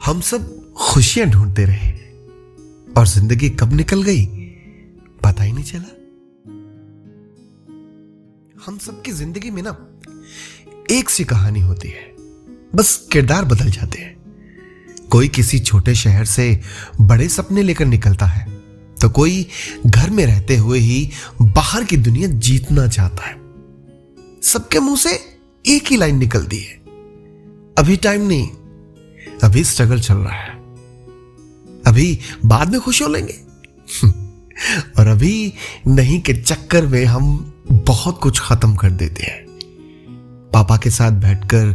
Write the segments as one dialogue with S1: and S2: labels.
S1: हम सब खुशियां ढूंढते रहे और जिंदगी कब निकल गई पता ही नहीं चला। हम सबकी जिंदगी में ना एक सी कहानी होती है, बस किरदार बदल जाते हैं। कोई किसी छोटे शहर से बड़े सपने लेकर निकलता है तो कोई घर में रहते हुए ही बाहर की दुनिया जीतना चाहता है। सबके मुंह से एक ही लाइन निकलती है, अभी टाइम नहीं, अभी स्ट्रगल चल रहा है, अभी बाद में खुश हो लेंगे। और अभी नहीं के चक्कर में हम बहुत कुछ खत्म कर देते हैं। पापा के साथ बैठकर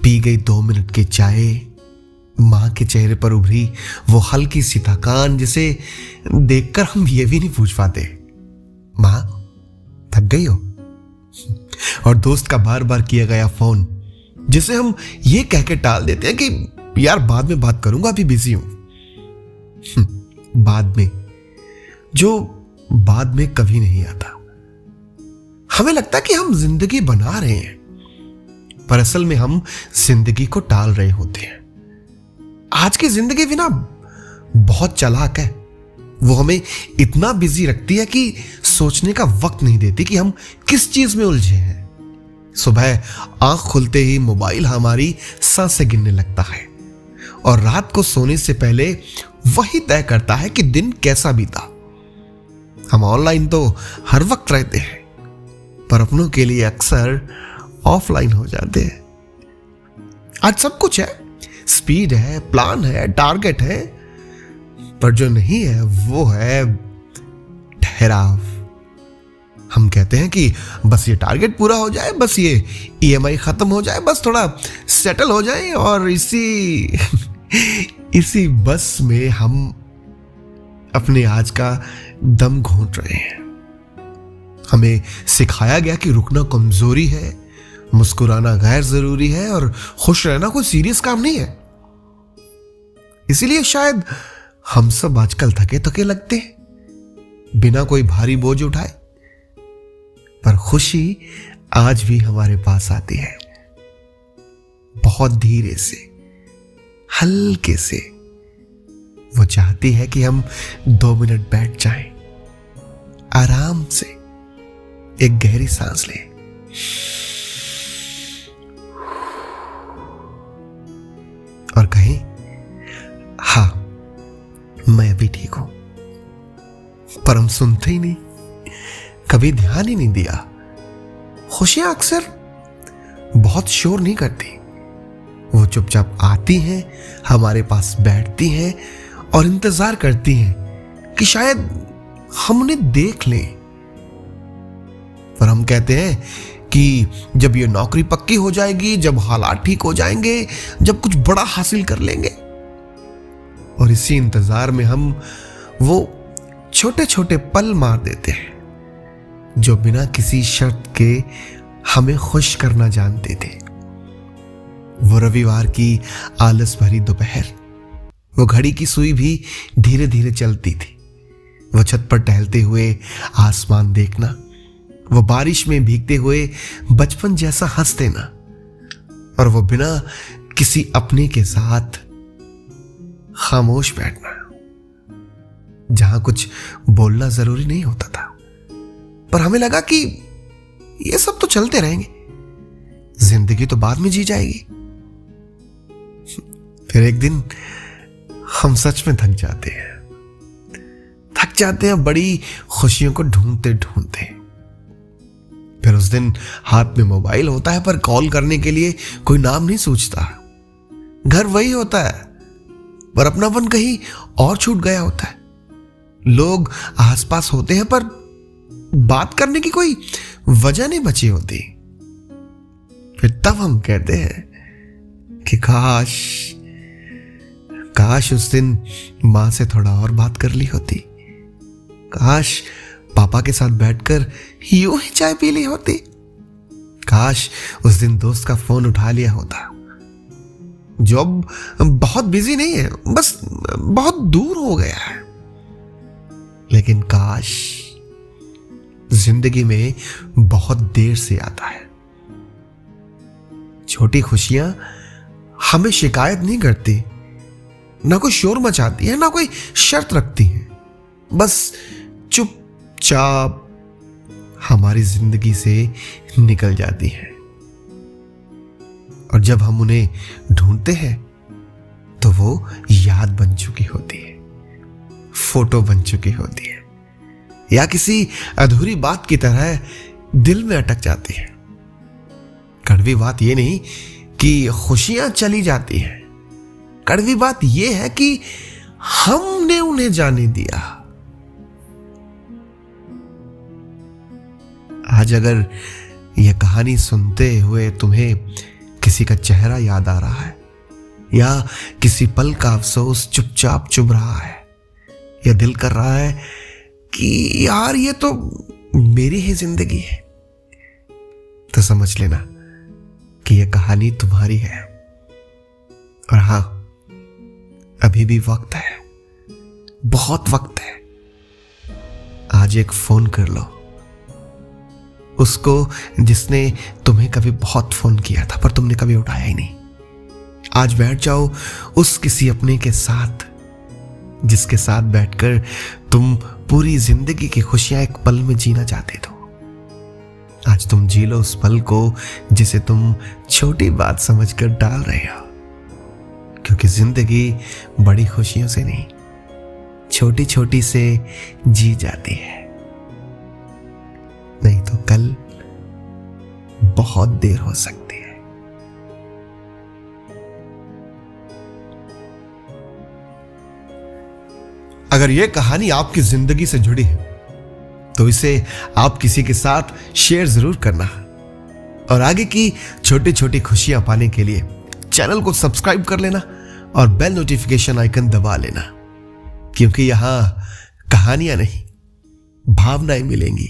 S1: पी गई 2 मिनट की चाय, मां के चेहरे पर उभरी वो हल्की सी थकान जिसे देखकर हम ये भी नहीं पूछ पाते, मां थक गई हो? और दोस्त का बार बार किया गया फोन जिसे हम ये कह के टाल देते हैं कि यार बाद में बात करूंगा, अभी बिजी हूं। बाद में, जो बाद में कभी नहीं आता। हमें लगता है कि हम जिंदगी बना रहे हैं, पर असल में हम जिंदगी को टाल रहे होते हैं। आज की जिंदगी भी ना बहुत चालाक है। वो हमें इतना बिजी रखती है कि सोचने का वक्त नहीं देती कि हम किस चीज में उलझे हैं। सुबह आंख खुलते ही मोबाइल हमारी सांसें गिनने लगता है और रात को सोने से पहले वही तय करता है कि दिन कैसा बीता। हम ऑनलाइन तो हर वक्त रहते हैं, पर अपनों के लिए अक्सर ऑफलाइन हो जाते हैं। आज सब कुछ है, स्पीड है, प्लान है, टारगेट है, पर जो नहीं है वो है ठहराव। हम कहते हैं कि बस ये टारगेट पूरा हो जाए, बस ये ईएमआई खत्म हो जाए, बस थोड़ा सेटल हो जाए, और इसी बस में हम अपने आज का दम घोंट रहे हैं। हमें सिखाया गया कि रुकना कमजोरी है, मुस्कुराना गैर जरूरी है और खुश रहना कोई सीरियस काम नहीं है। इसीलिए शायद हम सब आजकल थके थके लगते हैं, बिना कोई भारी बोझ उठाए। पर खुशी आज भी हमारे पास आती है, बहुत धीरे से, हल्के से। वो चाहती है कि हम 2 मिनट बैठ जाएं, आराम से एक गहरी सांस लें और कहें, हाँ मैं अभी ठीक हूं। पर हम सुनते ही नहीं, कभी ध्यान ही नहीं दिया। खुशियां अक्सर बहुत शोर नहीं करती, वो चुपचाप आती हैं, हमारे पास बैठती हैं और इंतजार करती हैं कि शायद हम उन्हें देख लें। पर हम कहते हैं कि जब ये नौकरी पक्की हो जाएगी, जब हालात ठीक हो जाएंगे, जब कुछ बड़ा हासिल कर लेंगे। और इसी इंतजार में हम वो छोटे छोटे पल मार देते हैं जो बिना किसी शर्त के हमें खुश करना जानते थे। वो रविवार की आलस भरी दोपहर, वो घड़ी की सुई भी धीरे धीरे चलती थी, वो छत पर टहलते हुए आसमान देखना, वो बारिश में भीगते हुए बचपन जैसा हंस देना, और वो बिना किसी अपने के साथ खामोश बैठना, जहां कुछ बोलना जरूरी नहीं होता था। पर हमें लगा कि ये सब तो चलते रहेंगे, जिंदगी तो बाद में जी जाएगी। फिर एक दिन हम सच में थक जाते हैं बड़ी खुशियों को ढूंढते ढूंढते। फिर उस दिन हाथ में मोबाइल होता है, पर कॉल करने के लिए कोई नाम नहीं सूझता। घर वही होता है, पर अपनापन कहीं और छूट गया होता है। लोग आसपास होते हैं, पर बात करने की कोई वजह नहीं बची होती। फिर तब हम कहते हैं कि काश उस दिन मां से थोड़ा और बात कर ली होती, काश पापा के साथ बैठकर यूं ही चाय पी ली होती, काश उस दिन दोस्त का फोन उठा लिया होता, जो अब बहुत बिजी नहीं है, बस बहुत दूर हो गया है। लेकिन काश जिंदगी में बहुत देर से आता है। छोटी खुशियां हमें शिकायत नहीं करती, ना कोई शोर मचाती है, ना कोई शर्त रखती है, बस चुपचाप हमारी जिंदगी से निकल जाती है। और जब हम उन्हें ढूंढते हैं तो वो याद बन चुकी होती है, फोटो बन चुकी होती है, या किसी अधूरी बात की तरह दिल में अटक जाती है। कड़वी बात यह नहीं कि खुशियां चली जाती हैं, कड़वी बात यह है कि हमने उन्हें जाने दिया। आज अगर यह कहानी सुनते हुए तुम्हें किसी का चेहरा याद आ रहा है, या किसी पल का अफसोस चुपचाप चुभ रहा है, या दिल कर रहा है कि यार ये तो मेरी ही जिंदगी है, तो समझ लेना कि यह कहानी तुम्हारी है। और हां, अभी भी वक्त है, बहुत वक्त है। आज एक फोन कर लो उसको जिसने तुम्हें कभी बहुत फोन किया था पर तुमने कभी उठाया ही नहीं। आज बैठ जाओ उस किसी अपने के साथ जिसके साथ बैठकर तुम पूरी जिंदगी की खुशियां एक पल में जीना चाहते थे। आज तुम जी लो उस पल को जिसे तुम छोटी बात समझकर डाल रहे हो, क्योंकि जिंदगी बड़ी खुशियों से नहीं, छोटी छोटी से जी जाती है। नहीं तो कल बहुत देर हो सकती है। अगर यह कहानी आपकी जिंदगी से जुड़ी है तो इसे आप किसी के साथ शेयर जरूर करना, और आगे की छोटी छोटी खुशियां पाने के लिए चैनल को सब्सक्राइब कर लेना और बेल नोटिफिकेशन आइकन दबा लेना, क्योंकि यहां कहानियां नहीं, भावनाएं मिलेंगी।